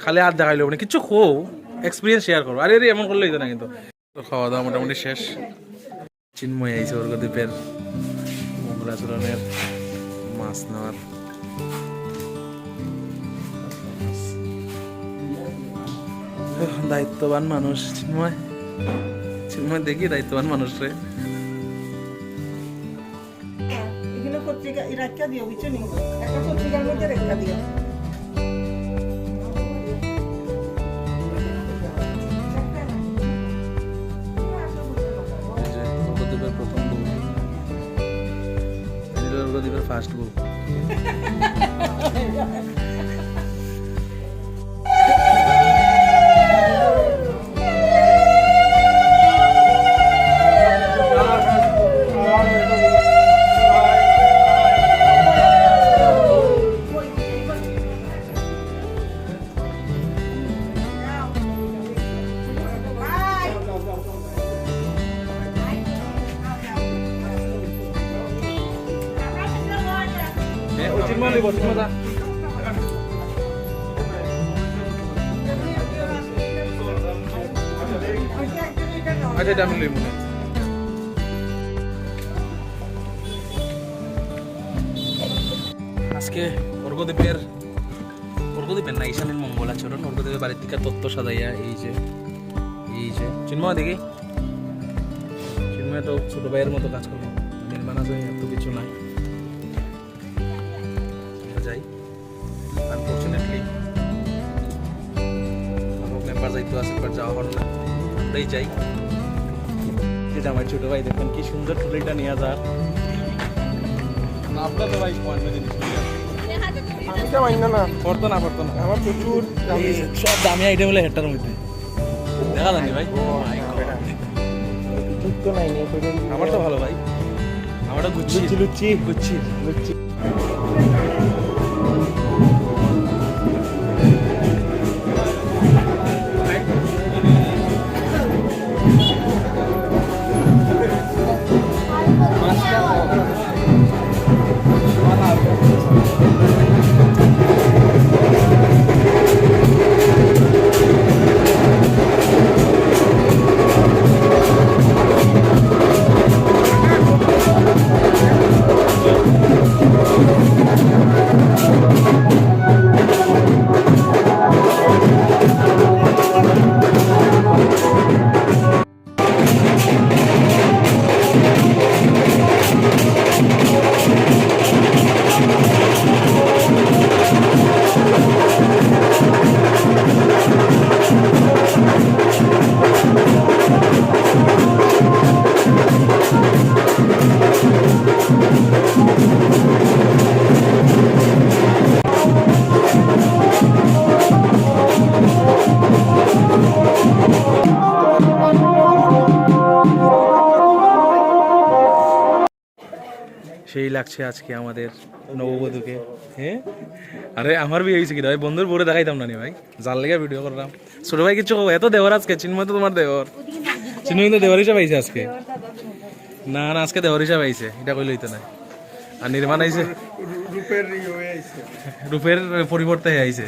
খালি হাত দেখাইলো মানে কিছু খো এক্সপিরিয়েন্স শেয়ার করো। আরে আরে এমন করলে না কিন্তু। তো খাওয়া দাওয়া মোটামুটি শেষ। চিন্ময় আইছে স্বর্গদ্বীপের মঙ্গলাচরণের মাছ নেওয়ার। দায়িত্ববান মানুষ চিন্ময়। চিন্ময় দেখি দায়িত্ববান মানুষ রে। এগুলো পত্রিকা রাখা দিও বুঝছো নি, একটা পত্রিকার মধ্যে রেখা দিও। স্বর্গদ্বীপের প্রথম বউ, স্বর্গদ্বীপের ফার্স্ট বউ। আচ্ছা এটা আমি লই মনে। আজকে স্বর্গদ্বীপের না ঈশানীর মঙ্গলাচরণ। স্বর্গদ্বীপের বাড়ির দিকে তত্ত্ব সাজাইয়া এই যে চিন্ময় দেখি, চিন্ময় তো ছোট ভাইয়ের মতো কাজ করবো, নির্মাণ আছে এত কিছু নাই। যাই আনফর্চুনেটলি মেম্বার যাইতে আছে, বাট যাওয়া হল না, আমরাই যাই। আমার ছোট ভাই দেখুন কি সুন্দর টুলিটা নিয়ে যার। আপনার তো ভাই অন্য জিনিস পড়তো না আমার প্রচুর সব দামি আইটেম হলে হেডটার মধ্যে দেখা জানি ভাই। আমার তো ভালো ভাই, আমারটা গুচ্ছি গুচ্ছি। সেই লাগছে আজকে আমাদের নববধূকে। হ্যাঁ আরে আমার বিয়ে হয়েছে কি ভাই, বন্ধুর বউরে দেখাইতাম না নি ভাই, যার লেগে ভিডিও করলাম। ছোট ভাই কিছু এত দেওয়ার আজকে, চিন্ময় তো তোমার দেওয়ার, চিন্ময় কিন্তু দেওয়ার হিসাবে আইছে আজকে। না আজকে দেওয়ার হিসাবে আইছে, এটা কইলে হইতো না। আর নির্মাণ আইছে রূপের পরিবর্তে আইছে।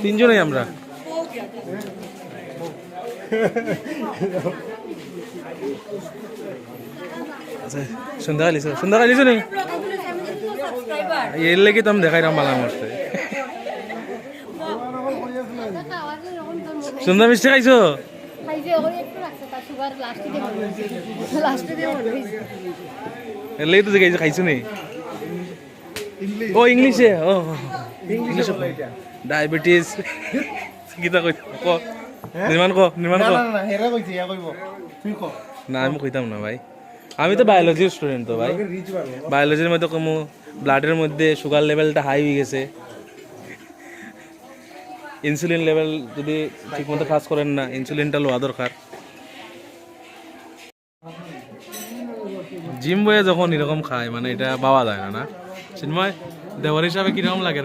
তিনজনই আমরা। সন্ধ্যা খাইছো নি? এর লেগে তো আমি দেখাই রাম বালা মরতে। সন্ধ্যা মিষ্টি খাইছো? এর লেগে তো দেখাইছো, খাইছো নি? ও ইংলিশে, ও ইংলিশে ডায়াবেটিস গীতা কই ক নির্মাণ না আমি কইতাম না ভাই, আমি তো বায়োলজির স্টুডেন্ট। তো ভাই বায়োলজির মধ্যে কম ব্লাডের মধ্যে সুগার লেভেলটা হাই হয়ে গেছে, ইনসুলিন লেভেল যদি ঠিক মতো কাজ করেন না, ইনসুলিনটা লওয়া দরকার। জিম বয়ে যখন এরকম খায় মানে এটা পাওয়া যায় না। না চিন্ময় দেওয়ার হিসাবে কিরকম লাগে?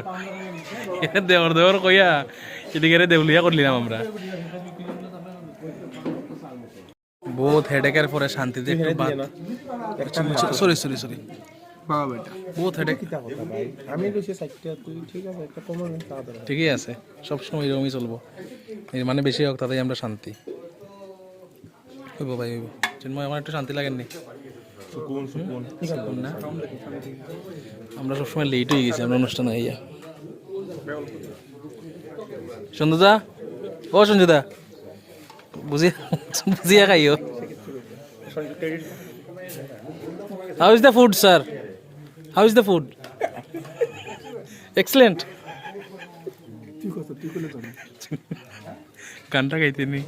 দেওয়ার কইয়া এদিকে দেউলিয়া করলিলাম আমরা। বহুত হেডেকের পরে শান্তিতে একটু সরি বাবা বেটা বহুত হেডেক। কিতা কথা ভাই আমি কইছি সাইটটা তুই ঠিক আছে একটা কমন তা ধরে ঠিকই আছে, সবসময় এরকমই চলবো, এর মানে বেশি হোক তাতেই আমরা শান্তি হইব ভাই হইব। চিন্ময় আমার একটু শান্তি লাগেননি? সুকুন সুকুন সুকুন না? আমরা সবসময় লেট হয়ে গেছি আমরা অনুষ্ঠানে ইয়া। সঞ্জুদা, ও সঞ্জুদা, বুঝিয়া বুঝিয়া খাইও। How is the food, sir? How is the food? Excellent. তুই কইলে তো গানটা গাইতে নি।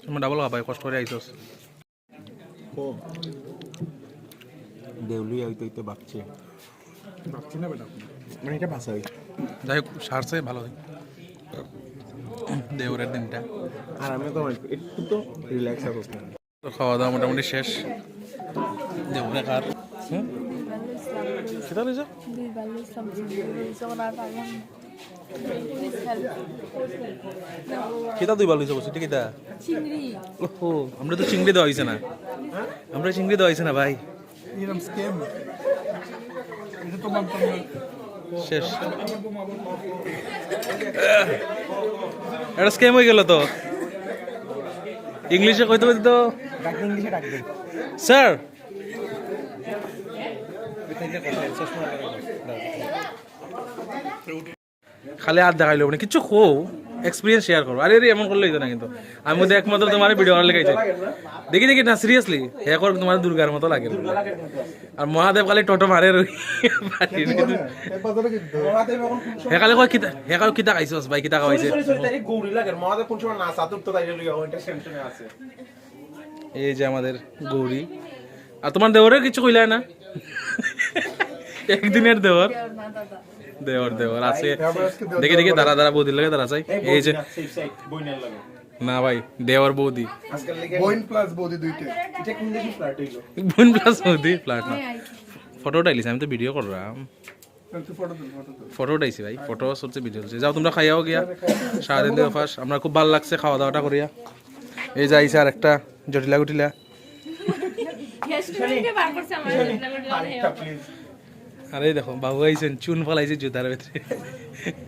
তুমি ডাবল খাবাই, কষ্ট করে আইছস। দেউলি হইতে বাচ্চা বাচ্চা না বেটা মানে এটা ভাষা যাই হোক সারছে ভালো দেওরের দিনটা। আর আমি তো একটু তো রিল্যাক্স আছে তো খাওয়া দাওয়া মোটামুটি শেষ। দেওরে কার সেটা লইছ কিতা দুই বালু বসে কিতা? ওহো, আমরা তো চিংড়ি দেওয়া হয়েছে না, আমরা চিংড়ি দেওয়া হয়েছে না ভাই। এরকম স্ক্যাম এটা তো মানতাম না শেষ, এটা স্ক্যাম হয়ে গেল তো। ইংলিশে কইতে বলতে তো ডাক ইংলিশে ডাক দে স্যার। খালি হাত দেখাইলো মানে কিছু খো এক্সপিরিয়েন্স শেয়ার করো। আরে এমন করলে না, কিন্তু আমি মধ্যে একমাত্র তোমার ভিডিও করার লেগেছে। দেখি দেখি না সিরিয়াসলি হ্যাঁ কর, তোমার দুর্গার মতো লাগে। আর মহাদেব খালি টোটো মারে হে খালি কয় কিতা, হে কাল কিতা খাইছস ভাই, কিতা খাওয়াইছে। এই যে আমাদের গৌরী, আর তোমার দেওরের কিছু কইলা না? একদিনের দেওর দেওর দেওর আছে। দেখে দেখে দাঁড়া দাঁড়া বৌদির লাগে দাঁড়া চাই। এই যে না ভাই, দেওর বৌদি, বইন প্লাস বডি দুইটা এটা কোন দেখি ফ্ল্যাট হইলো বোন প্লাস বৌদি ফ্ল্যাট না। ফটো উঠাইলিস, আমি তো ভিডিও করলাম। তুই ফটো তুল ফটো উঠাইছি ভাই, ফটো চলছে, ভিডিও চলছে। যাও তোমরা খাইয়াও গিয়া, সারাদিন দেওয়া ফার্স্ট। আমরা খুব ভালো লাগছে খাওয়া দাওয়াটা করিয়া। এই যে আইসা আর একটা জটিলা গুটিলা। আরে দেখো বাবু আইছেন, চুন ফলাইছে জুতার ভিতরে।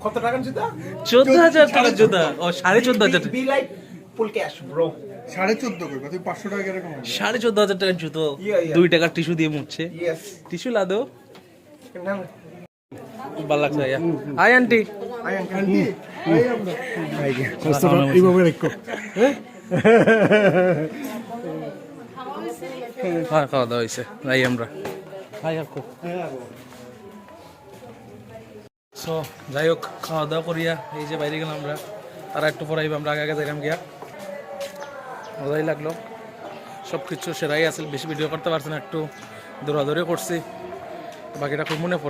কত টাকা জুতা 14,000 টাকার জুতা, ও 14,500 টাকা। Be like full cash bro 14.5 কই তুই 500 টাকা এরকম 14,500 টাকার জুতো 2 টাকার টিস্যু দিয়ে মুছছে। ইয়েস টিস্যু লাদো, না ভালো লাগছে। I aunty, I aunty I আমরা আই গে এইভাবে রাখো হ্যাঁ খাওয়া দাওয়া হয়েছে, যাই আমরা। সো যাই হোক খাওয়া দাওয়া করিয়া এই যে বাইরে গেলাম আমরা। তারা একটু পরে আমরা আগে আগে যাইলাম গিয়া, মজাই লাগলো। সব কিছু সেরাই আছে, বেশি ভিডিও করতে পারছি না, একটু দৌড়াদৌড়ি করছি, বাকিটা খুব মনে পড়ে।